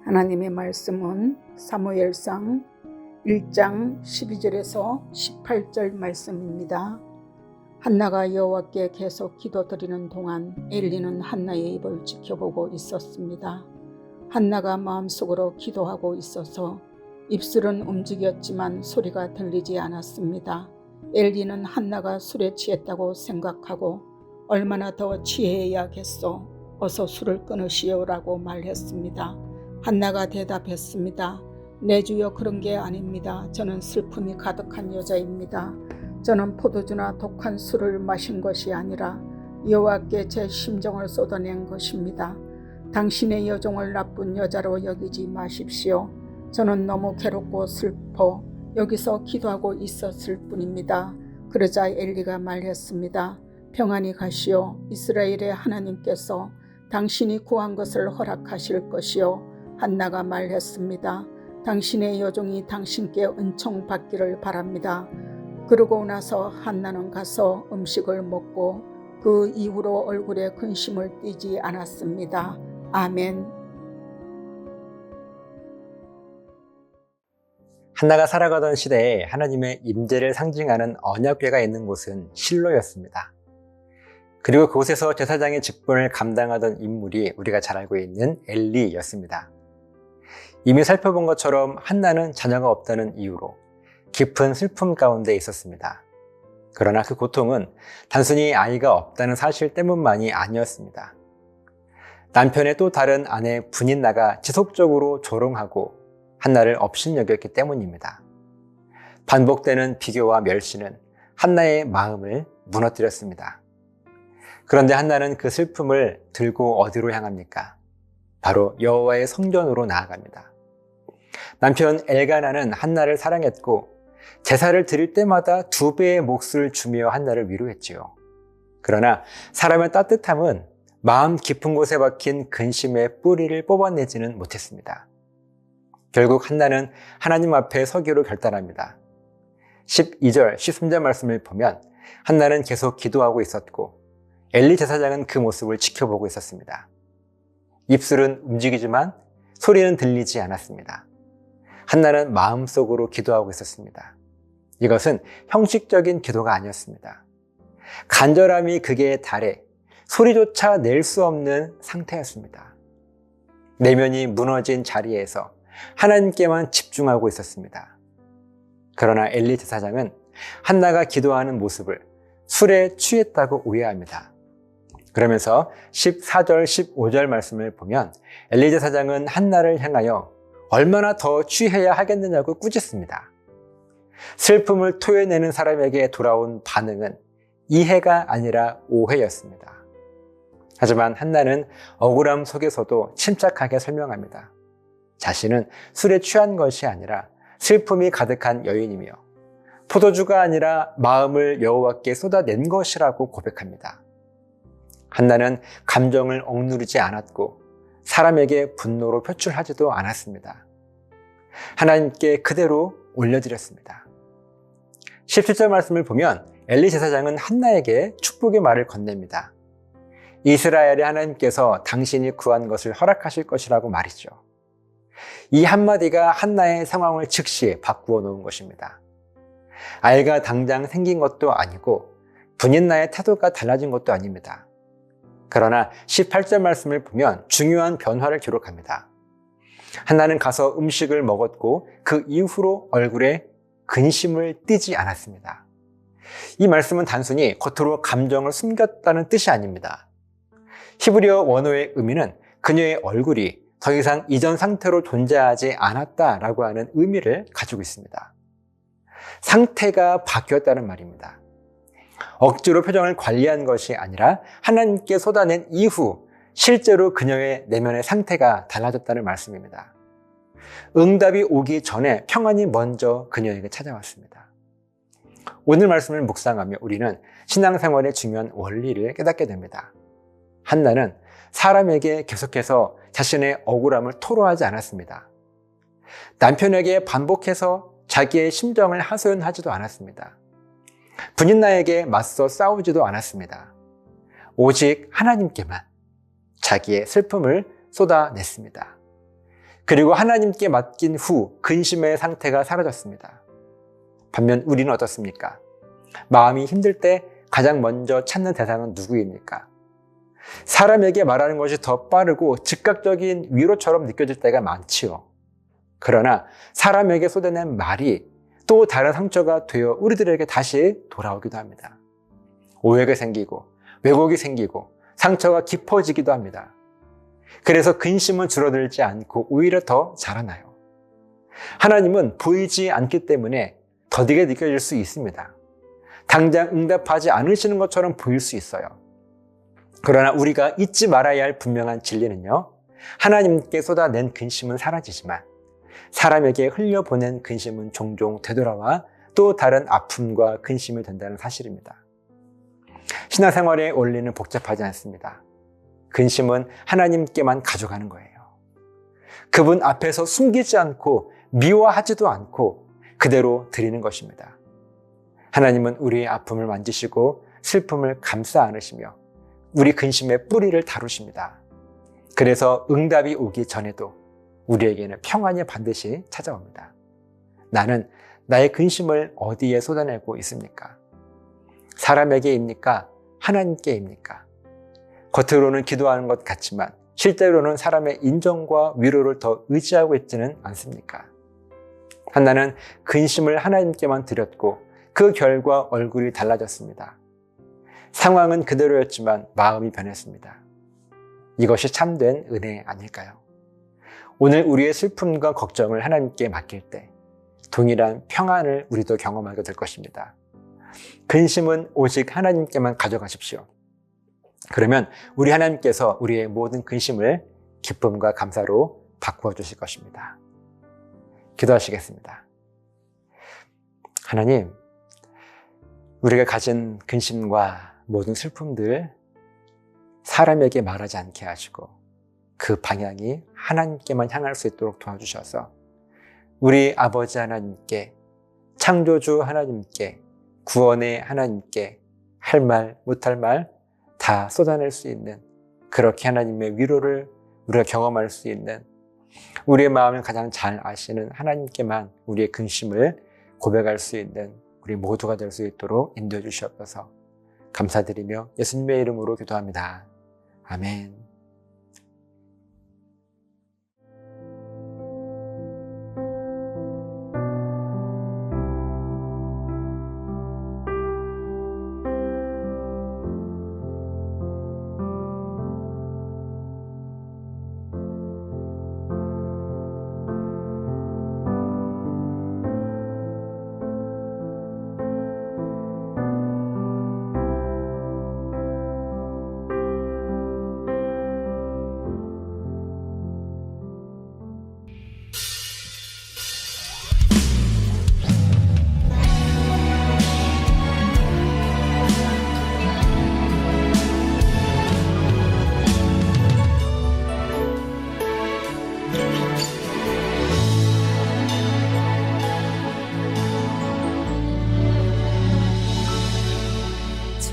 하나님의 말씀은 사무엘상 1장 12절에서 18절 말씀입니다. 한나가 여호와께 계속 기도드리는 동안 엘리는 한나의 입을 지켜보고 있었습니다. 한나가 마음속으로 기도하고 있어서 입술은 움직였지만 소리가 들리지 않았습니다. 엘리는 한나가 술에 취했다고 생각하고 얼마나 더 취해야겠소? 어서 술을 끊으시오라고 말했습니다. 한나가 대답했습니다. 내 주여, 그런 게 아닙니다. 저는 슬픔이 가득한 여자입니다. 저는 포도주나 독한 술을 마신 것이 아니라 여호와께 제 심정을 쏟아낸 것입니다. 당신의 여종을 나쁜 여자로 여기지 마십시오. 저는 너무 괴롭고 슬퍼 여기서 기도하고 있었을 뿐입니다. 그러자 엘리가 말했습니다. 평안히 가시오. 이스라엘의 하나님께서 당신이 구한 것을 허락하실 것이요. 한나가 말했습니다. 당신의 여종이 당신께 은총 받기를 바랍니다. 그러고 나서 한나는 가서 음식을 먹고 그 이후로 얼굴에 근심을 띠지 않았습니다. 아멘. 한나가 살아가던 시대에 하나님의 임재를 상징하는 언약궤가 있는 곳은 실로였습니다. 그리고 그곳에서 제사장의 직분을 감당하던 인물이 우리가 잘 알고 있는 엘리였습니다. 이미 살펴본 것처럼 한나는 자녀가 없다는 이유로 깊은 슬픔 가운데 있었습니다. 그러나 그 고통은 단순히 아이가 없다는 사실 때문만이 아니었습니다. 남편의 또 다른 아내 브닌나가 지속적으로 조롱하고 한나를 업신여겼기 때문입니다. 반복되는 비교와 멸시는 한나의 마음을 무너뜨렸습니다. 그런데 한나는 그 슬픔을 들고 어디로 향합니까? 바로 여호와의 성전으로 나아갑니다. 남편 엘가나는 한나를 사랑했고 제사를 드릴 때마다 2배의 몫을 주며 한나를 위로했지요. 그러나 사람의 따뜻함은 마음 깊은 곳에 박힌 근심의 뿌리를 뽑아내지는 못했습니다. 결국 한나는 하나님 앞에 서기로 결단합니다. 12절, 13절 말씀을 보면 한나는 계속 기도하고 있었고 엘리 제사장은 그 모습을 지켜보고 있었습니다. 입술은 움직이지만 소리는 들리지 않았습니다. 한나는 마음속으로 기도하고 있었습니다. 이것은 형식적인 기도가 아니었습니다. 간절함이 극에 달해 소리조차 낼 수 없는 상태였습니다. 내면이 무너진 자리에서 하나님께만 집중하고 있었습니다. 그러나 엘리 제사장은 한나가 기도하는 모습을 술에 취했다고 오해합니다. 그러면서 14절, 15절 말씀을 보면 엘리 제사장은 한나를 향하여 얼마나 더 취해야 하겠느냐고 꾸짖습니다. 슬픔을 토해내는 사람에게 돌아온 반응은 이해가 아니라 오해였습니다. 하지만 한나는 억울함 속에서도 침착하게 설명합니다. 자신은 술에 취한 것이 아니라 슬픔이 가득한 여인이며 포도주가 아니라 마음을 여호와께 쏟아낸 것이라고 고백합니다. 한나는 감정을 억누르지 않았고 사람에게 분노로 표출하지도 않았습니다. 하나님께 그대로 올려드렸습니다. 17절 말씀을 보면 엘리 제사장은 한나에게 축복의 말을 건넵니다. 이스라엘의 하나님께서 당신이 구한 것을 허락하실 것이라고 말이죠. 이 한마디가 한나의 상황을 즉시 바꾸어 놓은 것입니다. 아이가 당장 생긴 것도 아니고 브닌나의 태도가 달라진 것도 아닙니다. 그러나 18절 말씀을 보면 중요한 변화를 기록합니다. 한나는 가서 음식을 먹었고 그 이후로 얼굴에 근심을 띠지 않았습니다. 이 말씀은 단순히 겉으로 감정을 숨겼다는 뜻이 아닙니다. 히브리어 원어의 의미는 그녀의 얼굴이 더 이상 이전 상태로 존재하지 않았다라고 하는 의미를 가지고 있습니다. 상태가 바뀌었다는 말입니다. 억지로 표정을 관리한 것이 아니라 하나님께 쏟아낸 이후 실제로 그녀의 내면의 상태가 달라졌다는 말씀입니다. 응답이 오기 전에 평안이 먼저 그녀에게 찾아왔습니다. 오늘 말씀을 묵상하며 우리는 신앙생활의 중요한 원리를 깨닫게 됩니다. 한나는 사람에게 계속해서 자신의 억울함을 토로하지 않았습니다. 남편에게 반복해서 자기의 심정을 하소연하지도 않았습니다. 브닌나에게 맞서 싸우지도 않았습니다. 오직 하나님께만 자기의 슬픔을 쏟아냈습니다. 그리고 하나님께 맡긴 후 근심의 상태가 사라졌습니다. 반면 우리는 어떻습니까? 마음이 힘들 때 가장 먼저 찾는 대상은 누구입니까? 사람에게 말하는 것이 더 빠르고 즉각적인 위로처럼 느껴질 때가 많지요. 그러나 사람에게 쏟아낸 말이 또 다른 상처가 되어 우리들에게 다시 돌아오기도 합니다. 오해가 생기고 왜곡이 생기고 상처가 깊어지기도 합니다. 그래서 근심은 줄어들지 않고 오히려 더 자라나요. 하나님은 보이지 않기 때문에 더디게 느껴질 수 있습니다. 당장 응답하지 않으시는 것처럼 보일 수 있어요. 그러나 우리가 잊지 말아야 할 분명한 진리는요, 하나님께 쏟아낸 근심은 사라지지만 사람에게 흘려보낸 근심은 종종 되돌아와 또 다른 아픔과 근심이 된다는 사실입니다. 신앙생활의 원리는 복잡하지 않습니다. 근심은 하나님께만 가져가는 거예요. 그분 앞에서 숨기지 않고 미워하지도 않고 그대로 드리는 것입니다. 하나님은 우리의 아픔을 만지시고 슬픔을 감싸 안으시며 우리 근심의 뿌리를 다루십니다. 그래서 응답이 오기 전에도 우리에게는 평안이 반드시 찾아옵니다. 나는 나의 근심을 어디에 쏟아내고 있습니까? 사람에게입니까? 하나님께입니까? 겉으로는 기도하는 것 같지만 실제로는 사람의 인정과 위로를 더 의지하고 있지는 않습니까? 한나는 근심을 하나님께만 드렸고 그 결과 얼굴이 달라졌습니다. 상황은 그대로였지만 마음이 변했습니다. 이것이 참된 은혜 아닐까요? 오늘 우리의 슬픔과 걱정을 하나님께 맡길 때 동일한 평안을 우리도 경험하게 될 것입니다. 근심은 오직 하나님께만 가져가십시오. 그러면 우리 하나님께서 우리의 모든 근심을 기쁨과 감사로 바꾸어 주실 것입니다. 기도하시겠습니다. 하나님, 우리가 가진 근심과 모든 슬픔들 사람에게 말하지 않게 하시고 그 방향이 하나님께만 향할 수 있도록 도와주셔서 우리 아버지 하나님께, 창조주 하나님께, 구원의 하나님께 할 말, 못할 말 다 쏟아낼 수 있는, 그렇게 하나님의 위로를 우리가 경험할 수 있는, 우리의 마음을 가장 잘 아시는 하나님께만 우리의 근심을 고백할 수 있는 우리 모두가 될 수 있도록 인도해 주시옵소서. 감사드리며 예수님의 이름으로 기도합니다. 아멘.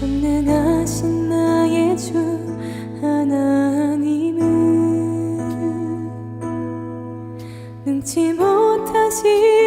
전능하신 나의 주 하나님은 능치 못하시